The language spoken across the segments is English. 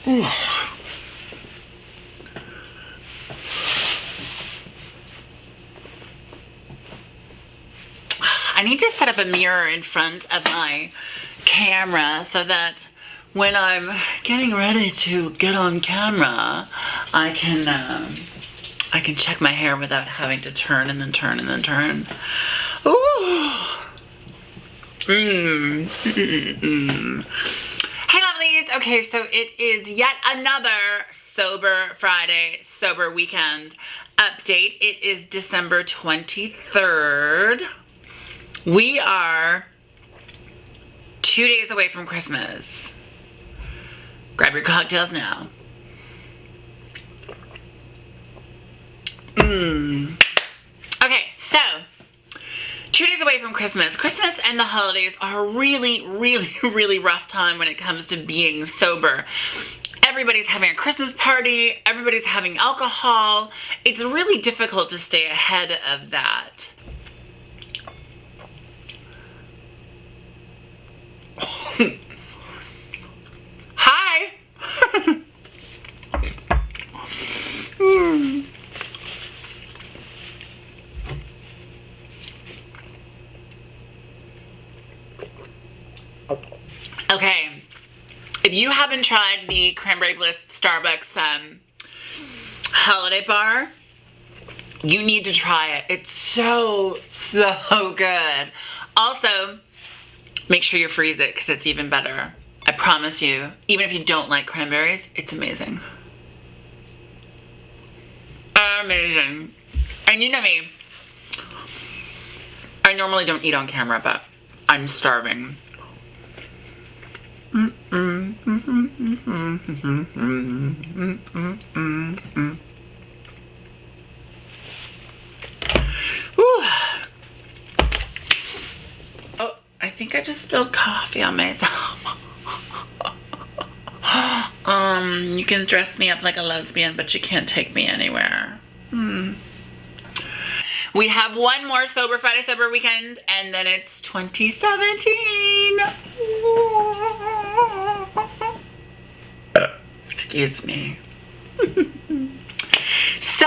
Whew. I need to set up a mirror in front of my camera so that when I'm getting ready to get on camera, I can check my hair without having to turn and then turn and then turn. Ooh. Hey lovelies, okay, so it is yet another Sober Friday, Sober Weekend update. It is December 23rd. We are 2 days away from Christmas. Grab your cocktails now. Okay, so 2 days away from Christmas. Christmas and the holidays are a really, really, really rough time when it comes to being sober. Everybody's having a Christmas party. Everybody's having alcohol. It's really difficult to stay ahead of that. Hi. Okay, if you haven't tried the Cranberry Bliss Starbucks holiday bar, you need to try it. It's so, so good. Also, make sure you freeze it because it's even better. I promise you, even if you don't like cranberries, it's amazing. Amazing. And you know me, I normally don't eat on camera, but I'm starving. Oh, I think I just spilled coffee on myself. You can dress me up like a lesbian, but you can't take me anywhere. We have one more Sober Friday, Sober Weekend, and then it's 2017. Excuse me. So,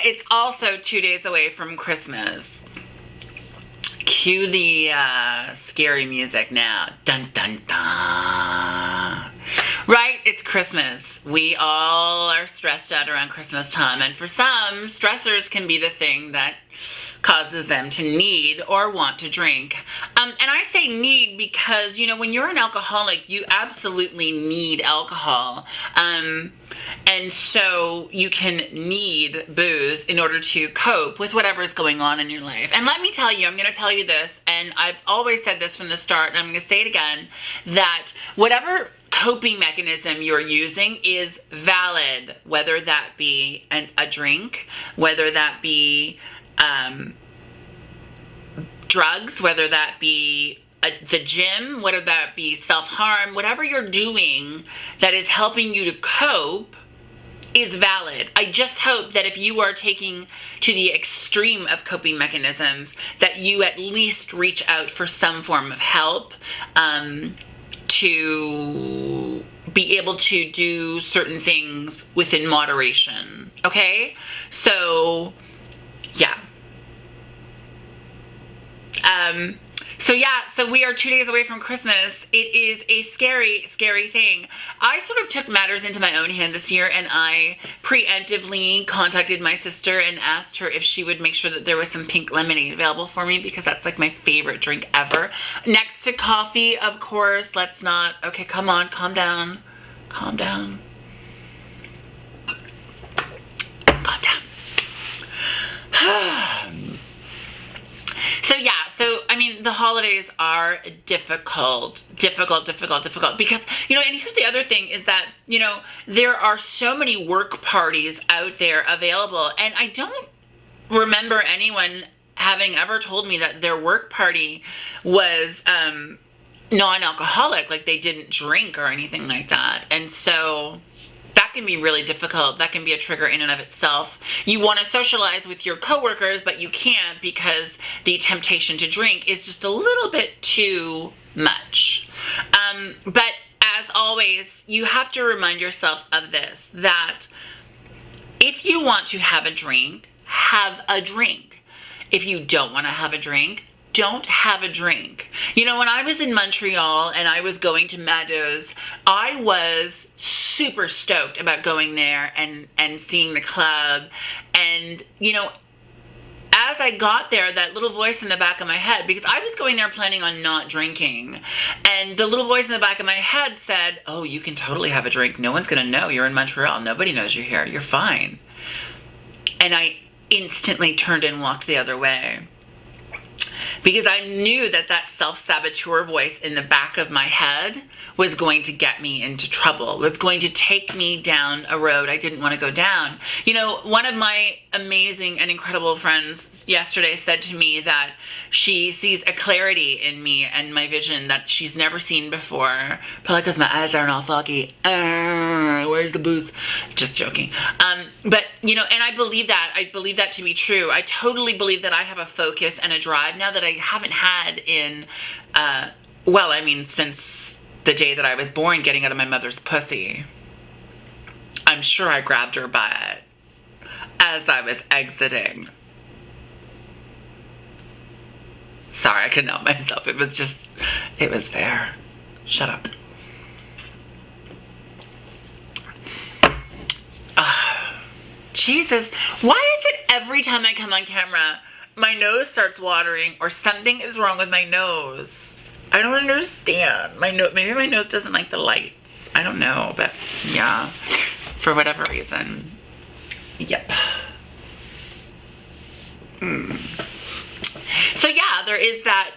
it's also 2 days away from Christmas. Cue the scary music now. Dun, dun, dun. Right? It's Christmas. We all are stressed out around Christmas time. And for some, stressors can be the thing that causes them to need or want to drink. And I say need because, you know, when you're an alcoholic, you absolutely need alcohol. And so you can need booze in order to cope with whatever is going on in your life. And let me tell you, I'm going to tell you this, and I've always said this from the start, and I'm going to say it again, that whatever coping mechanism you're using is valid, whether that be a drink, whether that be drugs, whether that be the gym, whether that be self-harm, whatever you're doing that is helping you to cope is valid. I just hope that if you are taking to the extreme of coping mechanisms, that you at least reach out for some form of help to be able to do certain things within moderation. Okay? So, yeah. So we are 2 days away from Christmas. It is a scary, scary thing. I sort of took matters into my own hand this year, and I preemptively contacted my sister and asked her if she would make sure that there was some pink lemonade available for me, because that's like my favorite drink ever. Next to coffee, of course. Let's not. Okay, come on, calm down. Calm down. Calm down. So I mean, the holidays are difficult, because, you know, and here's the other thing is that, you know, there are so many work parties out there available, and I don't remember anyone having ever told me that their work party was non-alcoholic, like they didn't drink or anything like that. And so that can be really difficult. That can be a trigger in and of itself. You want to socialize with your coworkers, but you can't because the temptation to drink is just a little bit too much. But as always, you have to remind yourself of this, that if you want to have a drink, have a drink. If you don't want to have a drink, don't have a drink. You know, when I was in Montreal and I was going to Meadows, I was super stoked about going there and seeing the club. And, you know, as I got there, that little voice in the back of my head, because I was going there planning on not drinking, and the little voice in the back of my head said, oh, you can totally have a drink. No one's going to know. You're in Montreal. Nobody knows you're here. You're fine. And I instantly turned and walked the other way, because I knew that that self-saboteur voice in the back of my head was going to get me into trouble, was going to take me down a road I didn't want to go down. You know, one of my amazing and incredible friends yesterday said to me that she sees a clarity in me and my vision that she's never seen before. Probably because my eyes aren't all foggy. Where's the booze? Just joking. But, you know, and I believe that. I believe that to be true. I totally believe that I have a focus and a drive now that I haven't had in, well, I mean, since the day that I was born, getting out of my mother's pussy. I'm sure I grabbed her butt as I was exiting. Sorry, I couldn't help myself. It was there. Shut up. Jesus, why is it every time I come on camera, my nose starts watering or something is wrong with my nose? I don't understand. Maybe my nose doesn't like the lights. I don't know, but yeah, for whatever reason. Yep. So yeah, there's that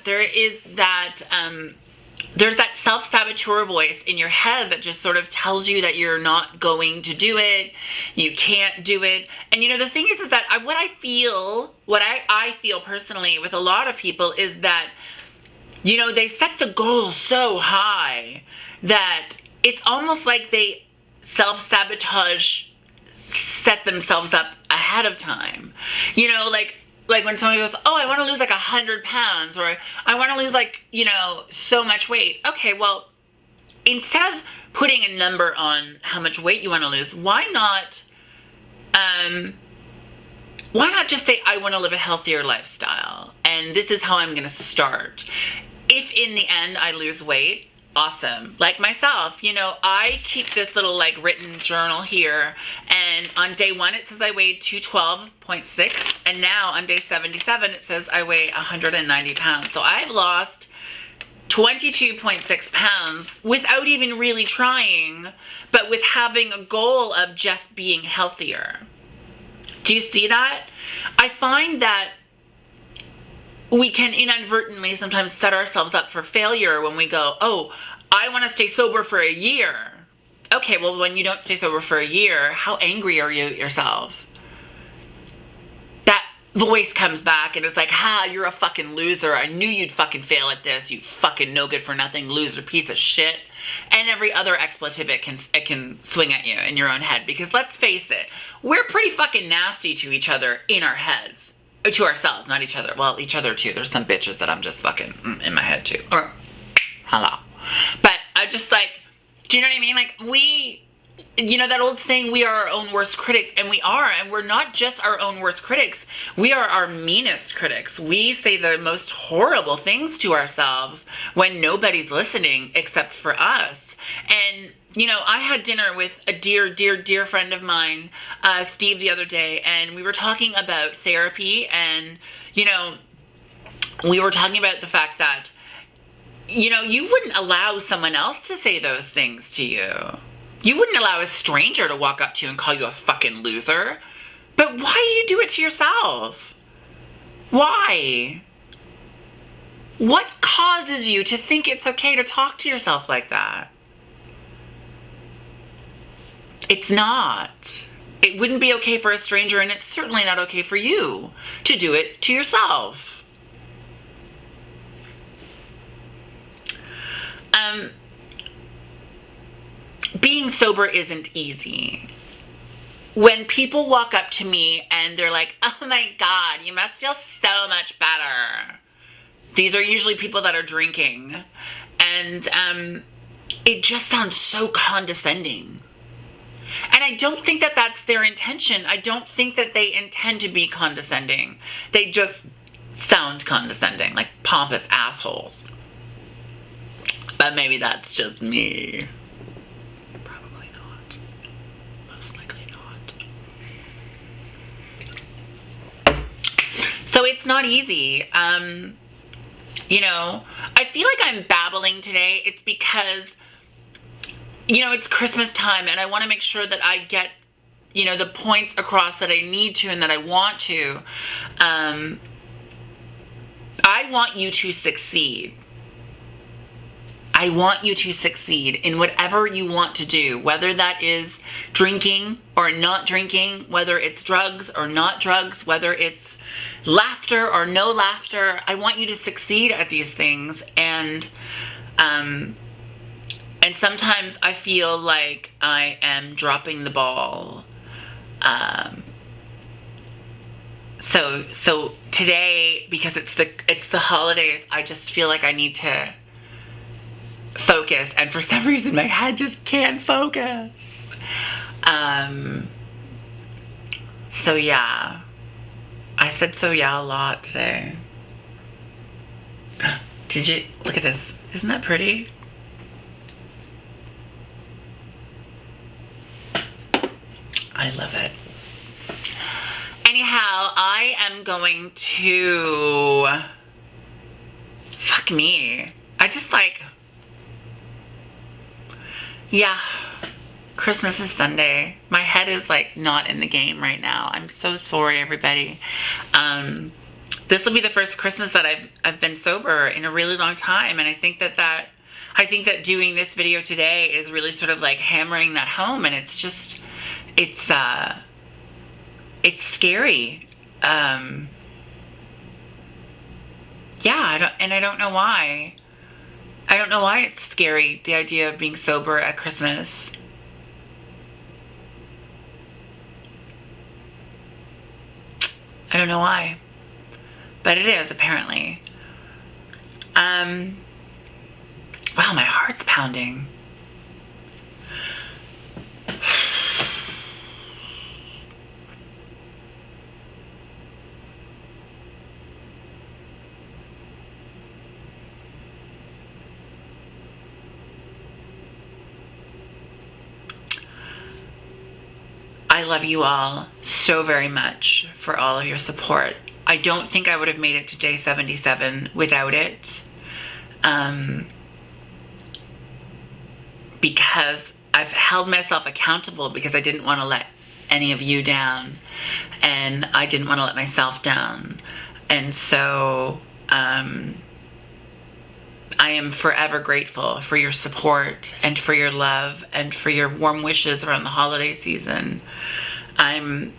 self-saboteur voice in your head that just sort of tells you that you're not going to do it, you can't do it. And you know, the thing is that what I feel personally with a lot of people is that, you know, they set the goal so high that it's almost like they self-sabotage, set themselves up ahead of time. You know, like when someone goes, oh, I want to lose like 100 pounds, or I want to lose like, you know, so much weight. Okay, well, instead of putting a number on how much weight you want to lose, why not just say, I want to live a healthier lifestyle, and this is how I'm going to start. If in the end I lose weight, awesome. Like myself, you know, I keep this little like written journal here, and on day 1 it says I weighed 212.6, and now on day 77 it says I weigh 190 pounds. So I've lost 22.6 pounds without even really trying, but with having a goal of just being healthier. Do you see that? I find that we can inadvertently sometimes set ourselves up for failure when we go, oh, I want to stay sober for a year. Okay, well, when you don't stay sober for a year, how angry are you at yourself? That voice comes back and it's like, you're a fucking loser. I knew you'd fucking fail at this. You fucking no good for nothing loser piece of shit. And every other expletive it can swing at you in your own head. Because let's face it, we're pretty fucking nasty to each other in our heads. To ourselves, not each other. Well, each other too. There's some bitches that I'm just fucking in my head too. Or, hello. But I'm just like, do you know what I mean? Like you know that old saying, we are our own worst critics, and we are, and we're not just our own worst critics. We are our meanest critics. We say the most horrible things to ourselves when nobody's listening except for us. And you know, I had dinner with a dear, dear, dear friend of mine, Steve, the other day, and we were talking about therapy, and, you know, we were talking about the fact that, you know, you wouldn't allow someone else to say those things to you. You wouldn't allow a stranger to walk up to you and call you a fucking loser. But why do you do it to yourself? Why? What causes you to think it's okay to talk to yourself like that? It's not. It wouldn't be okay for a stranger, and it's certainly not okay for you to do it to yourself. Being sober isn't easy. When people walk up to me and they're like, oh my God, you must feel so much better. These are usually people that are drinking. And it just sounds so condescending. And I don't think that that's their intention. I don't think that they intend to be condescending. They just sound condescending, like pompous assholes. But maybe that's just me. Probably not. Most likely not. So it's not easy. You know, I feel like I'm babbling today. It's because, you know, it's Christmas time and I want to make sure that I get, you know, the points across that I need to and that I want to. I want you to succeed. I want you to succeed in whatever you want to do, whether that is drinking or not drinking, whether it's drugs or not drugs, whether it's laughter or no laughter. I want you to succeed at these things. And sometimes I feel like I am dropping the ball. So today, because it's the holidays, I just feel like I need to focus, and for some reason my head just can't focus. So yeah, I said so yeah a lot today. Did you look at this? Isn't that pretty? I love it. Anyhow, I am going to, fuck me. I just like, yeah, Christmas is Sunday. My head is like not in the game right now. I'm so sorry, everybody. This will be the first Christmas that I've been sober in a really long time, and I think that doing this video today is really sort of like hammering that home, and it's just, it's scary. Yeah, I don't know why. I don't know why it's scary, the idea of being sober at Christmas. I don't know why. But it is, apparently. Wow, my heart's pounding. I love you all so very much for all of your support. I don't think I would have made it to day 77 without it. Because I've held myself accountable, because I didn't want to let any of you down, and I didn't want to let myself down. And so I am forever grateful for your support and for your love and for your warm wishes around the holiday season. I'm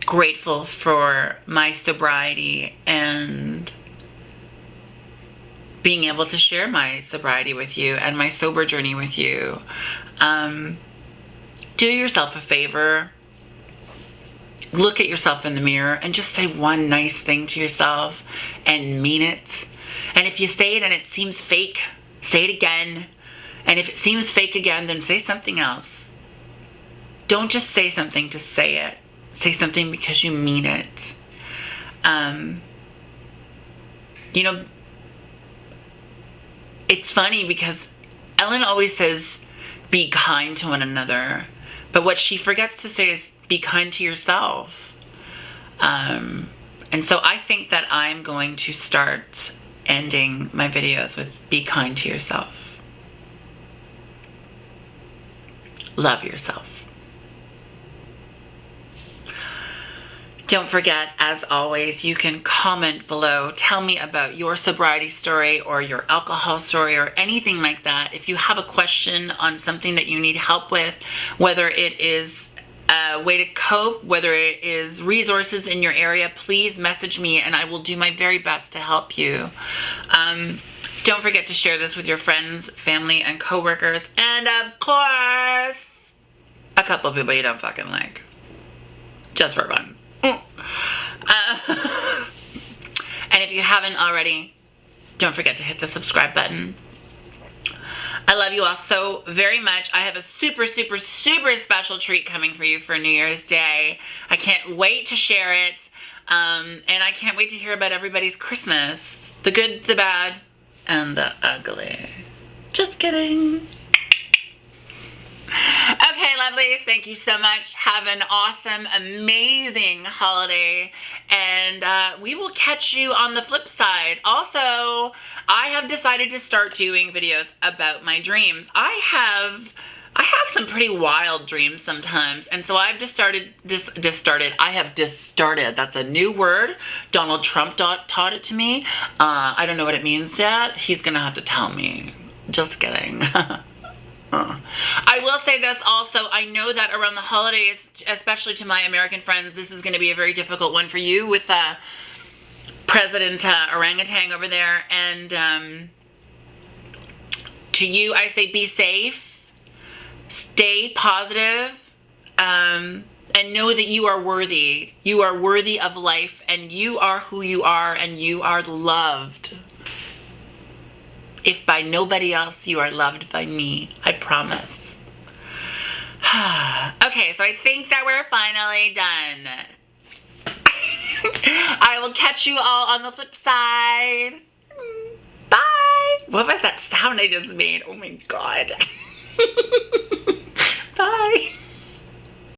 grateful for my sobriety and being able to share my sobriety with you and my sober journey with you. Do yourself a favor. Look at yourself in the mirror and just say one nice thing to yourself and mean it. And if you say it and it seems fake, say it again. And if it seems fake again, then say something else. Don't just say something to say it. Say something because you mean it. You know, it's funny because Ellen always says, be kind to one another. But what she forgets to say is, be kind to yourself. And so I think that I'm going to start ending my videos with, be kind to yourself. Love yourself. Don't forget, as always, you can comment below. Tell me about your sobriety story or your alcohol story or anything like that. If you have a question on something that you need help with, whether it is a way to cope, whether it is resources in your area, please message me and I will do my very best to help you. Don't forget to share this with your friends, family, and coworkers, and of course, a couple of people you don't fucking like. Just for fun. And if you haven't already, don't forget to hit the subscribe button. I love you all so very much. I have a super, super, super special treat coming for you for New Year's Day. I can't wait to share it. And I can't wait to hear about everybody's Christmas. The good, the bad, and the ugly. Just kidding. Okay, lovelies, thank you so much. Have an awesome, amazing holiday, and we will catch you on the flip side. Also, I have decided to start doing videos about my dreams. I have some pretty wild dreams sometimes, and so I've just started, that's a new word. Donald Trump taught it to me. I don't know what it means yet. He's gonna have to tell me. Just kidding. I will say this also, I know that around the holidays, especially to my American friends, this is going to be a very difficult one for you with President Orangutan over there. And to you, I say be safe, stay positive, and know that you are worthy. You are worthy of life, and you are who you are, and you are loved. If by nobody else, you are loved by me. I promise. Okay, so I think that we're finally done. I will catch you all on the flip side. Bye. What was that sound I just made? Oh my God. Bye.